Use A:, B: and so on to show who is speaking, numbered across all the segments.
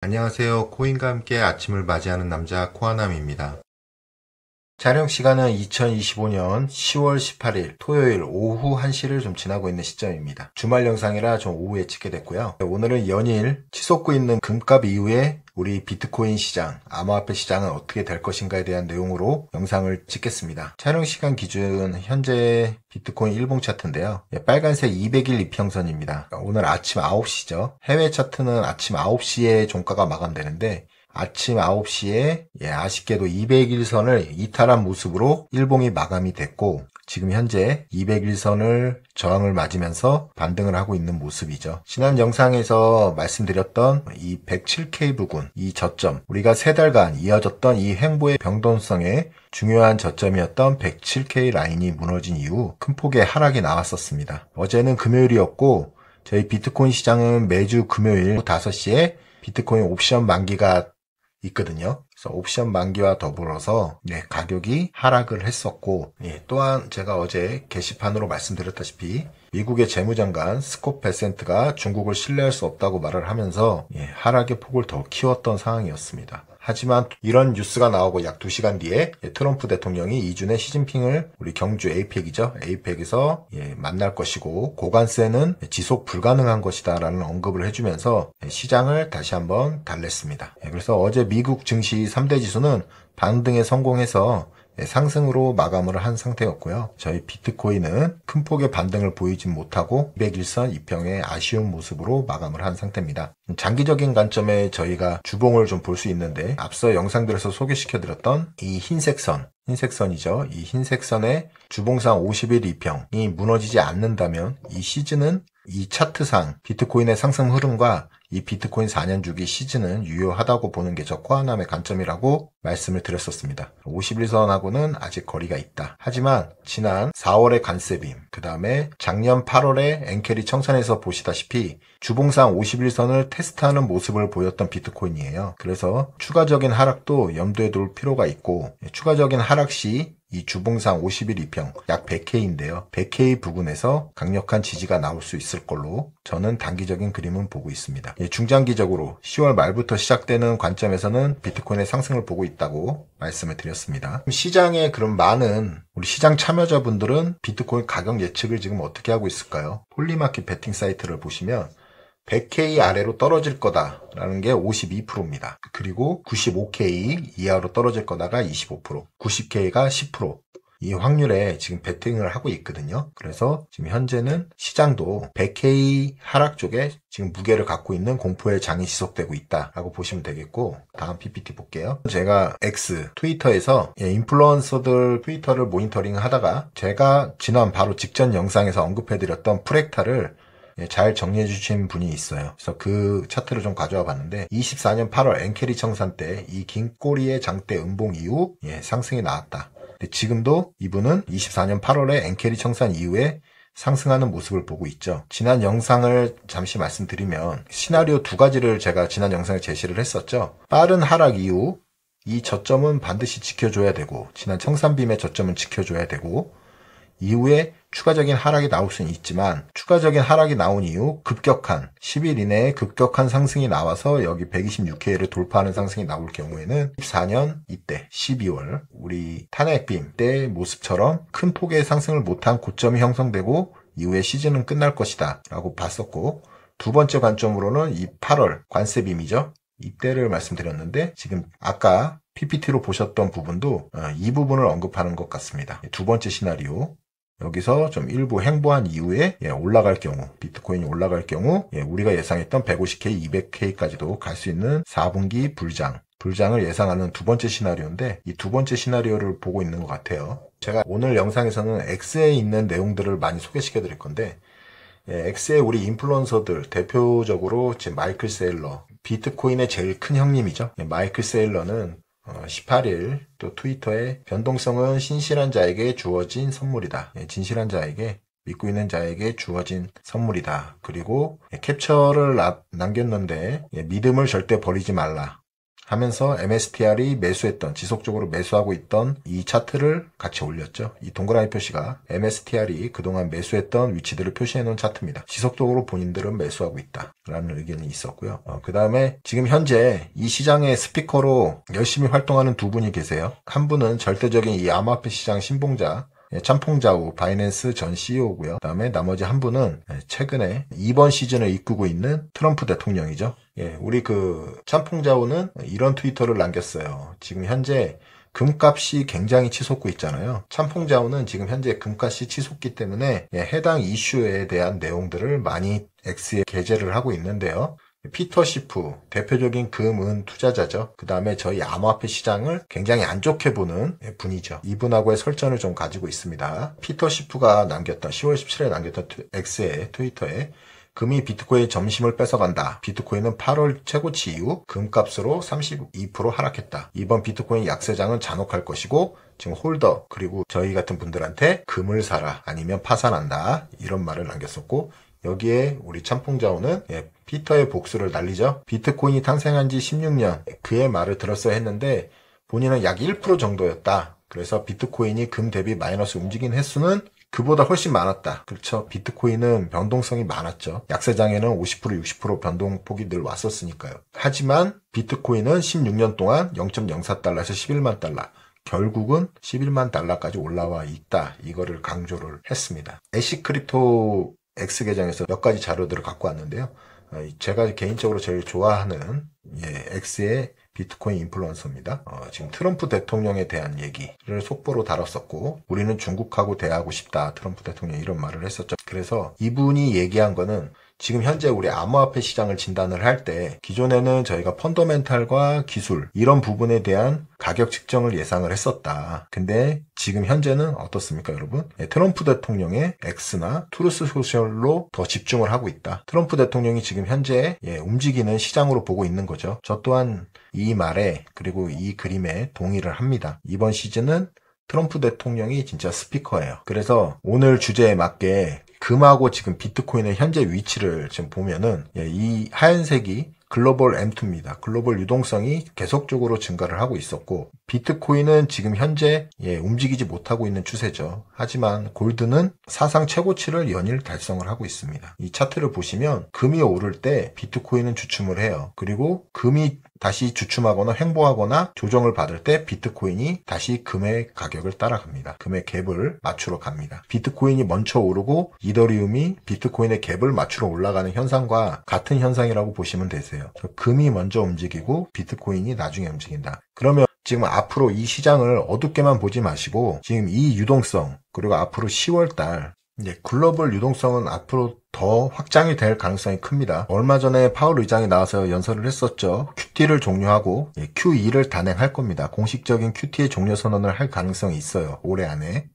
A: 안녕하세요. 코인과 함께 아침을 맞이하는 남자 코아남입니다. 촬영 시간은 2025년 10월 18일 토요일 오후 1시를 좀 지나고 있는 시점입니다. 주말 영상이라 좀 오후에 찍게 됐고요. 오늘은 연일 치솟고 있는 금값 이후에 우리 비트코인 시장, 암호화폐 시장은 어떻게 될 것인가에 대한 내용으로 영상을 찍겠습니다. 촬영 시간 기준 현재 비트코인 일봉 차트인데요. 빨간색 200일 이평선입니다. 오늘 아침 9시죠. 해외 차트는 아침 9시에 종가가 마감되는데 아침 9시에 아쉽게도 200일선을 이탈한 모습으로 일봉이 마감이 됐고 지금 현재 200일선을 저항을 맞으면서 반등을 하고 있는 모습이죠. 지난 영상에서 말씀드렸던 이 107K 부근, 이 저점, 우리가 3달간 이어졌던 이 횡보의 변동성에 중요한 저점이었던 107K 라인이 무너진 이후 큰 폭의 하락이 나왔었습니다. 어제는 금요일이었고 저희 비트코인 시장은 매주 금요일 5시에 비트코인 옵션 만기가 있거든요. 그래서 옵션 만기와 더불어서 가격이 하락을 했었고 또한 제가 어제 게시판으로 말씀드렸다시피 미국의 재무장관 스콧 베센트가 중국을 신뢰할 수 없다고 말을 하면서 하락의 폭을 더 키웠던 상황이었습니다. 하지만 이런 뉴스가 나오고 약 2시간 뒤에 트럼프 대통령이 이준의 시진핑을 우리 경주 에이펙이죠. 에이펙에서 만날 것이고 고관세는 지속 불가능한 것이다 라는 언급을 해주면서 시장을 다시 한번 달랬습니다. 그래서 어제 미국 증시 3대 지수는 반등에 성공해서 상승으로 마감을 한 상태였고요. 저희 비트코인은 큰 폭의 반등을 보이진 못하고 200일선 이평의 아쉬운 모습으로 마감을 한 상태입니다. 장기적인 관점에 저희가 주봉을 좀 볼 수 있는데 앞서 영상들에서 소개시켜드렸던 이 흰색선이죠. 이 흰색선의 주봉상 50일 이평이 무너지지 않는다면 이 시즌은 이 차트상 비트코인의 상승 흐름과 이 비트코인 4년 주기 시즌은 유효하다고 보는 게 저 코아남의 관점이라고 말씀을 드렸었습니다. 51선하고는 아직 거리가 있다. 하지만 지난 4월의 관세빔, 그 다음에 작년 8월의 엔캐리 청산에서 보시다시피 주봉상 51선을 테스트하는 모습을 보였던 비트코인이에요. 그래서 추가적인 하락도 염두에 둘 필요가 있고 추가적인 하락 시 이 주봉상 50일 이평 약 100K인데요. 100K 부근에서 강력한 지지가 나올 수 있을 걸로 저는 단기적인 그림은 보고 있습니다. 중장기적으로 10월 말부터 시작되는 관점에서는 비트코인의 상승을 보고 있다고 말씀을 드렸습니다. 시장에 그럼 많은 우리 시장 참여자분들은 비트코인 가격 예측을 지금 어떻게 하고 있을까요? 폴리마켓 베팅 사이트를 보시면 100K 아래로 떨어질 거다라는 게 52%입니다. 그리고 95K 이하로 떨어질 거다가 25%, 90K가 10%. 이 확률에 지금 베팅을 하고 있거든요. 그래서 지금 현재는 시장도 100K 하락 쪽에 지금 무게를 갖고 있는 공포의 장이 지속되고 있다라고 보시면 되겠고 다음 PPT 볼게요. 제가 X 트위터에서 인플루언서들 트위터를 모니터링 하다가 제가 지난 바로 직전 영상에서 언급해드렸던 프랙탈을 잘 정리해 주신 분이 있어요. 그래서 그 차트를 좀 가져와 봤는데 24년 8월 엔캐리 청산 때 이 긴 꼬리의 장대 음봉 이후 상승이 나왔다. 근데 지금도 이분은 24년 8월에 엔캐리 청산 이후에 상승하는 모습을 보고 있죠. 지난 영상을 잠시 말씀드리면 시나리오 2가지를 제가 지난 영상에 제시를 했었죠. 빠른 하락 이후 이 저점은 반드시 지켜줘야 되고 지난 청산빔의 저점은 지켜줘야 되고 이후에 추가적인 하락이 나올 수는 있지만 추가적인 하락이 나온 이후 급격한 10일 이내에 급격한 상승이 나와서 여기 126K를 돌파하는 상승이 나올 경우에는 14년 이때 12월 우리 탄핵빔 때 모습처럼 큰 폭의 상승을 못한 고점이 형성되고 이후에 시즌은 끝날 것이다 라고 봤었고 두 번째 관점으로는 이 8월 관세빔이죠. 이때를 말씀드렸는데 지금 아까 PPT로 보셨던 부분도 이 부분을 언급하는 것 같습니다. 두 번째 시나리오 여기서 좀 일부 횡보한 이후에 올라갈 경우 비트코인이 올라갈 경우 우리가 예상했던 150K, 200K까지도 갈 수 있는 4분기 불장을 예상하는 두 번째 시나리오인데 이 두 번째 시나리오를 보고 있는 것 같아요. 제가 오늘 영상에서는 X에 있는 내용들을 많이 소개시켜 드릴 건데 X의 우리 인플루언서들 대표적으로 지금 마이클 세일러 비트코인의 제일 큰 형님이죠. 마이클 세일러는 18일 또 트위터에 변동성은 신실한 자에게 주어진 선물이다. 진실한 자에게 믿고 있는 자에게 주어진 선물이다. 그리고 캡처를 남겼는데 믿음을 절대 버리지 말라. 하면서 MSTR이 매수했던, 지속적으로 매수하고 있던 이 차트를 같이 올렸죠. 이 동그라미 표시가 MSTR이 그동안 매수했던 위치들을 표시해 놓은 차트입니다. 지속적으로 본인들은 매수하고 있다 라는 의견이 있었고요. 그 다음에 지금 현재 이 시장의 스피커로 열심히 활동하는 두 분이 계세요. 한 분은 절대적인 이 암호화폐 시장 신봉자 참퐁자우 바이낸스 전 CEO고요. 그 다음에 나머지 한 분은 최근에 이번 시즌을 이끌고 있는 트럼프 대통령이죠. 우리 참퐁자우는 이런 트위터를 남겼어요. 지금 현재 금값이 굉장히 치솟고 있잖아요. 참퐁자우는 지금 현재 금값이 치솟기 때문에 해당 이슈에 대한 내용들을 많이 X에 게재를 하고 있는데요. 피터 시프, 대표적인 금은 투자자죠. 그 다음에 저희 암호화폐 시장을 굉장히 안 좋게 보는 분이죠. 이분하고의 설전을 좀 가지고 있습니다. 피터 시프가 남겼던 10월 17일에 남겼던 X의 트위터에 금이 비트코인의 점심을 뺏어간다. 비트코인은 8월 최고치 이후 금값으로 32% 하락했다. 이번 비트코인 약세장은 잔혹할 것이고 지금 홀더 그리고 저희 같은 분들한테 금을 사라 아니면 파산한다. 이런 말을 남겼었고 여기에 우리 참퐁자오는 피터의 복수를 날리죠. 비트코인이 탄생한 지 16년 그의 말을 들었어야 했는데 본인은 약 1% 정도였다. 그래서 비트코인이 금 대비 마이너스 움직인 횟수는 그보다 훨씬 많았다. 그렇죠. 비트코인은 변동성이 많았죠. 약세장에는 50% 60% 변동폭이 늘 왔었으니까요. 하지만 비트코인은 16년 동안 0.04달러에서 11만 달러 결국은 11만 달러까지 올라와 있다. 이거를 강조를 했습니다. 애쉬크립토 X 계정에서 몇 가지 자료들을 갖고 왔는데요. 제가 개인적으로 제일 좋아하는 X의 비트코인 인플루언서입니다. 지금 트럼프 대통령에 대한 얘기를 속보로 다뤘었고 우리는 중국하고 대화하고 싶다. 트럼프 대통령이 이런 말을 했었죠. 그래서 이분이 얘기한 거는 지금 현재 우리 암호화폐 시장을 진단을 할 때 기존에는 저희가 펀더멘탈과 기술 이런 부분에 대한 가격 측정을 예상을 했었다. 근데 지금 현재는 어떻습니까, 여러분? 트럼프 대통령의 X나 트루스 소셜로 더 집중을 하고 있다. 트럼프 대통령이 지금 현재 움직이는 시장으로 보고 있는 거죠. 저 또한 이 말에 그리고 이 그림에 동의를 합니다. 이번 시즌은 트럼프 대통령이 진짜 스피커예요. 그래서 오늘 주제에 맞게 금하고 지금 비트코인의 현재 위치를 지금 보면은 이 하얀색이 글로벌 M2입니다. 글로벌 유동성이 계속적으로 증가를 하고 있었고 비트코인은 지금 현재 움직이지 못하고 있는 추세죠. 하지만 골드는 사상 최고치를 연일 달성을 하고 있습니다. 이 차트를 보시면 금이 오를 때 비트코인은 주춤을 해요. 그리고 금이 다시 주춤하거나 횡보하거나 조정을 받을 때 비트코인이 다시 금의 가격을 따라갑니다. 금의 갭을 맞추러 갑니다. 비트코인이 먼저 오르고 이더리움이 비트코인의 갭을 맞추러 올라가는 현상과 같은 현상이라고 보시면 되세요. 금이 먼저 움직이고 비트코인이 나중에 움직인다. 그러면 지금 앞으로 이 시장을 어둡게만 보지 마시고 지금 이 유동성 그리고 앞으로 10월달 글로벌 유동성은 앞으로 더 확장이 될 가능성이 큽니다. 얼마 전에 파월 의장이 나와서 연설을 했었죠. QT를 종료하고 QE를 단행할 겁니다. 공식적인 QT의 종료 선언을 할 가능성이 있어요. 올해 안에.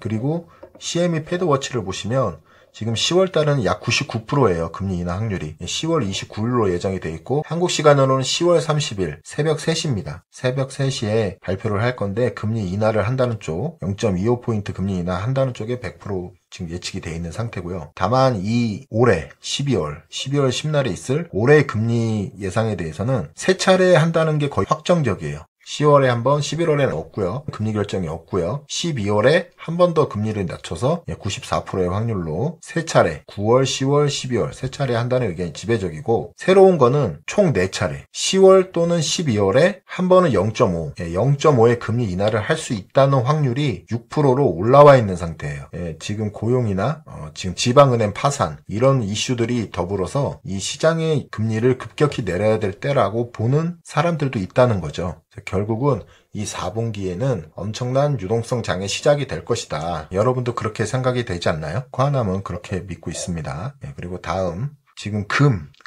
A: 그리고 CME 패드워치를 보시면 지금 10월 달은 약 99%예요. 금리 인하 확률이. 10월 29일로 예정이 돼 있고 한국 시간으로는 10월 30일 새벽 3시입니다. 새벽 3시에 발표를 할 건데 금리 인하를 한다는 쪽 0.25포인트 금리 인하 한다는 쪽에 100% 지금 예측이 돼 있는 상태고요. 다만 이 올해 12월 10날에 있을 올해 금리 예상에 대해서는 세 차례 한다는 게 거의 확정적이에요. 10월에 한 번, 11월에는 없고요. 금리 결정이 없고요. 12월에 한 번 더 금리를 낮춰서 94%의 확률로 세 차례, 9월, 10월, 12월 세 차례 한다는 의견이 지배적이고 새로운 거는 총 4차례, 10월 또는 12월에 한 번은 0.5, 0.5의 금리 인하를 할 수 있다는 확률이 6%로 올라와 있는 상태예요. 지금 고용이나 지금 지방은행 파산 이런 이슈들이 더불어서 이 시장의 금리를 급격히 내려야 될 때라고 보는 사람들도 있다는 거죠. 결국은 이 4분기에는 엄청난 유동성 장의 시작이 될 것이다. 여러분도 그렇게 생각이 되지 않나요? 코아남은 그렇게 믿고 있습니다. 그리고 다음 지금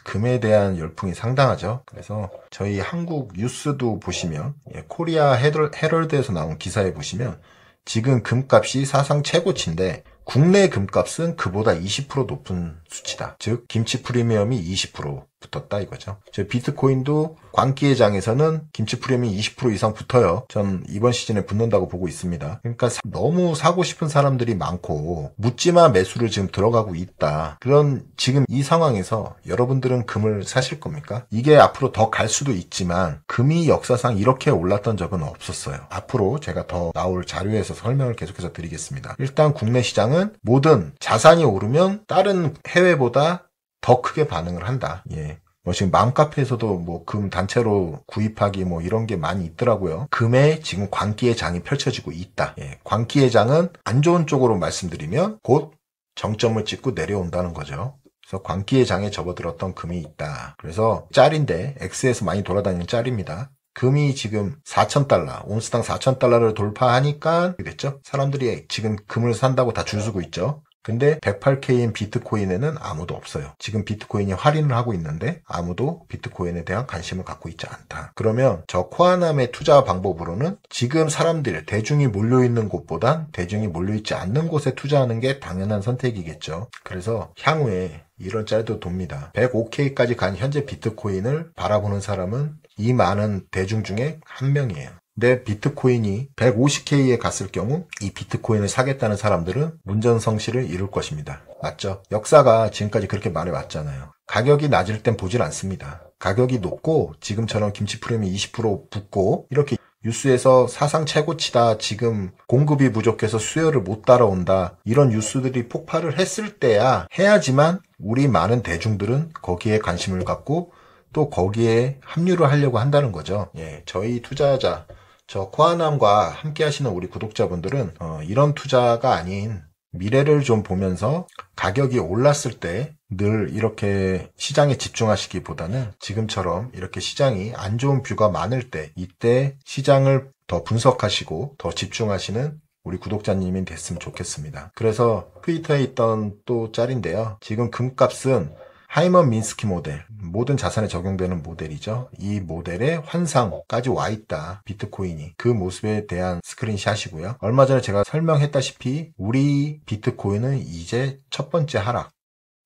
A: 금에 대한 열풍이 상당하죠. 그래서 저희 한국 뉴스도 보시면 코리아 헤럴드에서 나온 기사에 보시면 지금 금값이 사상 최고치인데 국내 금값은 그보다 20% 높은 수치다. 즉 김치 프리미엄이 20% 붙었다 이거죠. 저 비트코인도 광기의 장에서는 김치 프리미엄이 20% 이상 붙어요. 전 이번 시즌에 붙는다고 보고 있습니다. 그러니까 너무 사고 싶은 사람들이 많고 묻지마 매수를 지금 들어가고 있다. 그런 지금 이 상황에서 여러분들은 금을 사실 겁니까? 이게 앞으로 더 갈 수도 있지만 금이 역사상 이렇게 올랐던 적은 없었어요. 앞으로 제가 더 나올 자료에서 설명을 계속해서 드리겠습니다. 일단 국내 시장은 모든 자산이 오르면 다른 해외보다 더 크게 반응을 한다. 예. 뭐 지금 맘카페에서도 뭐 금 단체로 구입하기 뭐 이런 게 많이 있더라고요. 금에 지금 광기의 장이 펼쳐지고 있다. 예. 광기의 장은 안 좋은 쪽으로 말씀드리면 곧 정점을 찍고 내려온다는 거죠. 그래서 광기의 장에 접어들었던 금이 있다. 그래서 짤인데 X에서 많이 돌아다니는 짤입니다. 금이 지금 4,000달러, 온스당 4,000달러를 돌파하니까 됐죠? 사람들이 지금 금을 산다고 다 줄 서고 있죠. 근데 108K인 비트코인에는 아무도 없어요. 지금 비트코인이 할인을 하고 있는데 아무도 비트코인에 대한 관심을 갖고 있지 않다. 그러면 저 코아남의 투자 방법으로는 지금 사람들, 대중이 몰려있는 곳보단 대중이 몰려있지 않는 곳에 투자하는 게 당연한 선택이겠죠. 그래서 향후에 이런 짤도 돕니다. 105K까지 간 현재 비트코인을 바라보는 사람은 이 많은 대중 중에 한 명이에요. 내 비트코인이 150K에 갔을 경우 이 비트코인을 사겠다는 사람들은 문전성시를 이룰 것입니다. 맞죠? 역사가 지금까지 그렇게 말해왔잖아요. 가격이 낮을 땐 보질 않습니다. 가격이 높고 지금처럼 김치 프리미엄이 20% 붙고 이렇게 뉴스에서 사상 최고치다, 지금 공급이 부족해서 수요를 못 따라온다, 이런 뉴스들이 폭발을 했을 때야 해야지만 우리 많은 대중들은 거기에 관심을 갖고 또 거기에 합류를 하려고 한다는 거죠. 예, 저희 투자자, 저 코아남과 함께 하시는 우리 구독자분들은 이런 투자가 아닌 미래를 좀 보면서 가격이 올랐을 때 늘 이렇게 시장에 집중하시기보다는 지금처럼 이렇게 시장이 안 좋은 뷰가 많을 때 이때 시장을 더 분석하시고 더 집중하시는 우리 구독자님이 됐으면 좋겠습니다. 그래서 트위터에 있던 또 짤인데요. 지금 금값은 하이먼 민스키 모델, 모든 자산에 적용되는 모델이죠. 이 모델의 환상까지 와 있다. 비트코인이. 그 모습에 대한 스크린샷이고요. 얼마 전에 제가 설명했다시피 우리 비트코인은 이제 첫 번째 하락,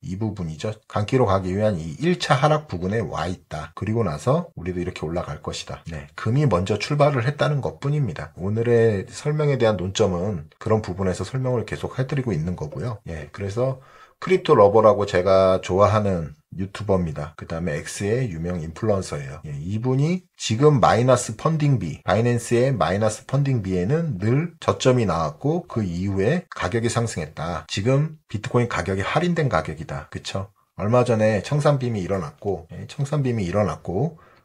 A: 이 부분이죠. 강기로 가기 위한 이 1차 하락 부분에 와 있다. 그리고 나서 우리도 이렇게 올라갈 것이다. 네, 금이 먼저 출발을 했다는 것뿐입니다. 오늘의 설명에 대한 논점은 그런 부분에서 설명을 계속 해드리고 있는 거고요. 예, 그래서 크립토 러버라고 제가 좋아하는 유튜버입니다. 그 다음에 X의 유명 인플루언서예요. 예, 이분이 지금 마이너스 펀딩비, 바이낸스의 마이너스 펀딩비에는 늘 저점이 나왔고 그 이후에 가격이 상승했다. 지금 비트코인 가격이 할인된 가격이다. 그쵸? 얼마 전에 청산빔이 일어났고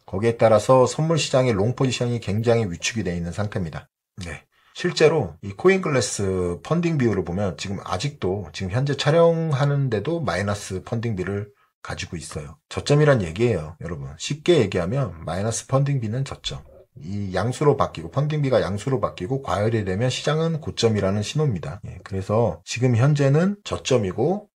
A: 거기에 따라서 선물 시장의 롱 포지션이 굉장히 위축이 되어 있는 상태입니다. 네. 실제로 이 코인글래스 펀딩 비율을 보면 지금 아직도 지금 현재 촬영하는데도 마이너스 펀딩비를 가지고 있어요. 저점이란 얘기예요, 여러분. 쉽게 얘기하면 마이너스 펀딩비는 저점. 이 양수로 바뀌고 펀딩비가 양수로 바뀌고 과열이 되면 시장은 고점이라는 신호입니다. 예, 그래서 지금 현재는 저점이고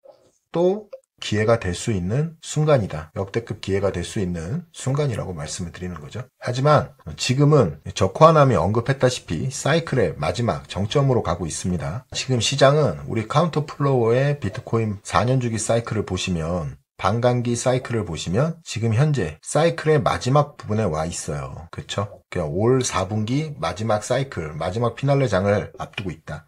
A: 또 기회가 될 수 있는 순간이다. 역대급 기회가 될 수 있는 순간이라고 말씀을 드리는 거죠. 하지만 지금은 저 코아남이 언급했다시피 사이클의 마지막 정점으로 가고 있습니다. 지금 시장은 우리 카운터 플로어의 비트코인 4년 주기 사이클을 보시면 반감기 사이클을 보시면 지금 현재 사이클의 마지막 부분에 와 있어요. 그렇죠? 그러니까 올 4분기 마지막 사이클, 마지막 피날레 장을 앞두고 있다.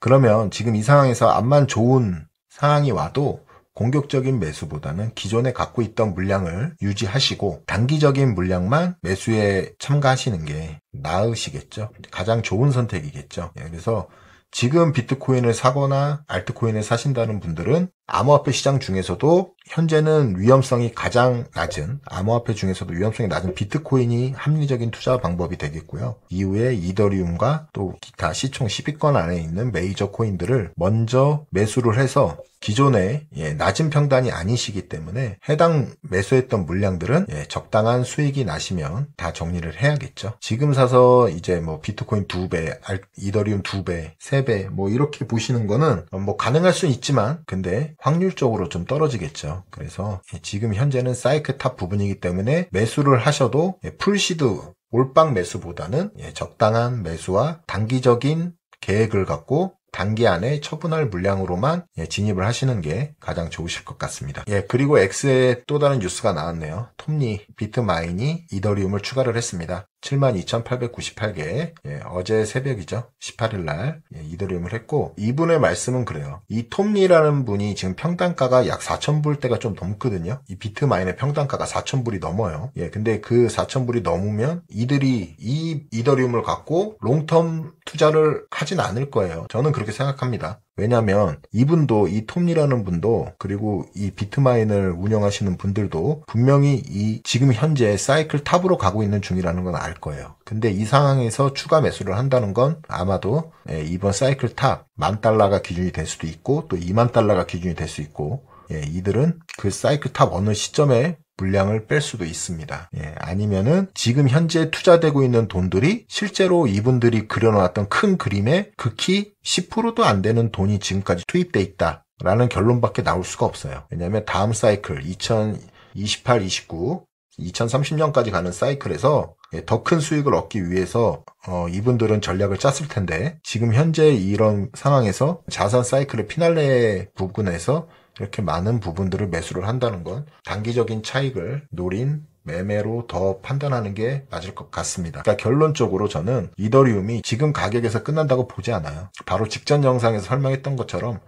A: 그러면 지금 이 상황에서 암만 좋은 상황이 와도 공격적인 매수보다는 기존에 갖고 있던 물량을 유지하시고 단기적인 물량만 매수에 참가하시는 게 나으시겠죠. 가장 좋은 선택이겠죠. 그래서 지금 비트코인을 사거나 알트코인을 사신다는 분들은 암호화폐 시장 중에서도 현재는 위험성이 가장 낮은, 암호화폐 중에서도 위험성이 낮은 비트코인이 합리적인 투자 방법이 되겠고요. 이후에 이더리움과 또 기타 시총 10위권 안에 있는 메이저 코인들을 먼저 매수를 해서 기존에 낮은 평단이 아니시기 때문에 해당 매수했던 물량들은 적당한 수익이 나시면 다 정리를 해야겠죠. 지금 사서 이제 뭐 비트코인 2배, 이더리움 2배, 3배 뭐 이렇게 보시는 거는 뭐 가능할 수는 있지만 근데 확률적으로 좀 떨어지겠죠. 그래서 지금 현재는 사이클 탑 부분이기 때문에 매수를 하셔도 풀시드 올빵 매수보다는 적당한 매수와 단기적인 계획을 갖고 단기 안에 처분할 물량으로만 진입을 하시는 게 가장 좋으실 것 같습니다. 그리고 X에 또 다른 뉴스가 나왔네요. 톱니 비트마인이 이더리움을 추가를 했습니다. 72,898개. 어제 새벽이죠. 18일날 이더리움을 했고, 이분의 말씀은 그래요. 이 톱니라는 분이 지금 평단가가 약 4,000불대가 좀 넘거든요. 이 비트마인의 평단가가 4,000불이 넘어요. 근데 그 4,000불이 넘으면 이들이 이 이더리움을 갖고 롱텀 투자를 하진 않을 거예요. 저는 그렇게 생각합니다. 왜냐면 이분도, 이 톱니라는 분도, 그리고 이 비트마인을 운영하시는 분들도 분명히 이 지금 현재 사이클 탑으로 가고 있는 중이라는 건 알 거예요. 근데 이 상황에서 추가 매수를 한다는 건 아마도 이번 사이클 탑 $10,000가 기준이 될 수도 있고, 또 $20,000가 기준이 될 수 있고, 이들은 그 사이클 탑 어느 시점에 물량을 뺄 수도 있습니다. 아니면은 지금 현재 투자되고 있는 돈들이 실제로 이분들이 그려놓았던 큰 그림에 극히 10%도 안 되는 돈이 지금까지 투입돼 있다라는 결론밖에 나올 수가 없어요. 왜냐하면 다음 사이클 2028, 29, 2030년까지 가는 사이클에서 더 큰 수익을 얻기 위해서 이분들은 전략을 짰을 텐데, 지금 현재 이런 상황에서 자산 사이클의 피날레 부분에서 이렇게 많은 부분들을 매수를 한다는 건 단기적인 차익을 노린 매매로 더 판단하는 게 맞을 것 같습니다. 그러니까 결론적으로 저는 이더리움이 지금 가격에서 끝난다고 보지 않아요. 바로 직전 영상에서 설명했던 것처럼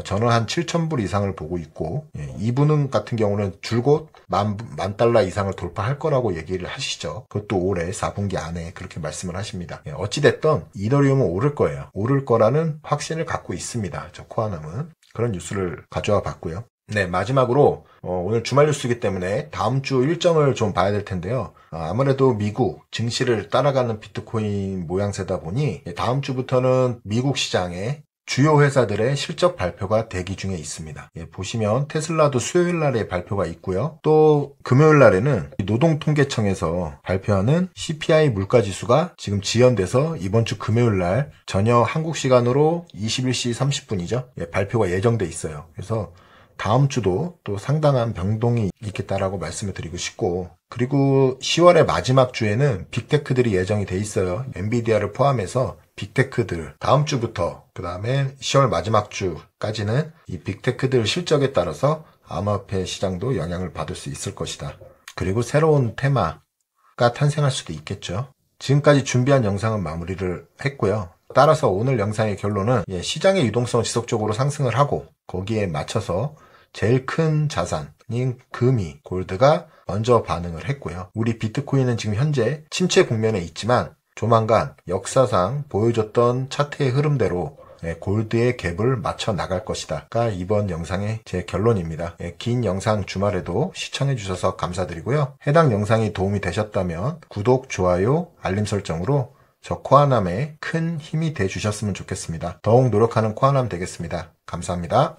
A: 저는 한 7,000불 이상을 보고 있고, 이분은 같은 경우는 줄곧 $10,000 이상을 돌파할 거라고 얘기를 하시죠. 그것도 올해 4분기 안에 그렇게 말씀을 하십니다. 어찌됐든 이더리움은 오를 거예요. 오를 거라는 확신을 갖고 있습니다. 저 코아남은. 그런 뉴스를 가져와 봤고요. 마지막으로 오늘 주말 뉴스이기 때문에 다음 주 일정을 좀 봐야 될 텐데요. 아무래도 미국 증시를 따라가는 비트코인 모양새다 보니 다음 주부터는 미국 시장에 주요 회사들의 실적 발표가 대기 중에 있습니다. 보시면 테슬라도 수요일 날에 발표가 있고요. 또 금요일 날에는 노동통계청에서 발표하는 CPI 물가지수가 지금 지연돼서 이번 주 금요일 날 저녁 한국 시간으로 21시 30분이죠. 발표가 예정돼 있어요. 그래서 다음 주도 또 상당한 변동이 있겠다라고 말씀을 드리고 싶고, 그리고 10월의 마지막 주에는 빅테크들이 예정이 돼 있어요. 엔비디아를 포함해서 빅테크들 다음 주부터 그 다음에 10월 마지막 주까지는 이 빅테크들 실적에 따라서 암호화폐 시장도 영향을 받을 수 있을 것이다. 그리고 새로운 테마가 탄생할 수도 있겠죠. 지금까지 준비한 영상은 마무리를 했고요. 따라서 오늘 영상의 결론은 시장의 유동성은 지속적으로 상승을 하고, 거기에 맞춰서 제일 큰 자산인 금이, 골드가 먼저 반응을 했고요. 우리 비트코인은 지금 현재 침체 국면에 있지만 조만간 역사상 보여줬던 차트의 흐름대로 골드의 갭을 맞춰 나갈 것이다가 이번 영상의 제 결론입니다. 긴 영상 주말에도 시청해 주셔서 감사드리고요. 해당 영상이 도움이 되셨다면 구독, 좋아요, 알림 설정으로 저 코아남에 큰 힘이 돼 주셨으면 좋겠습니다. 더욱 노력하는 코아남 되겠습니다. 감사합니다.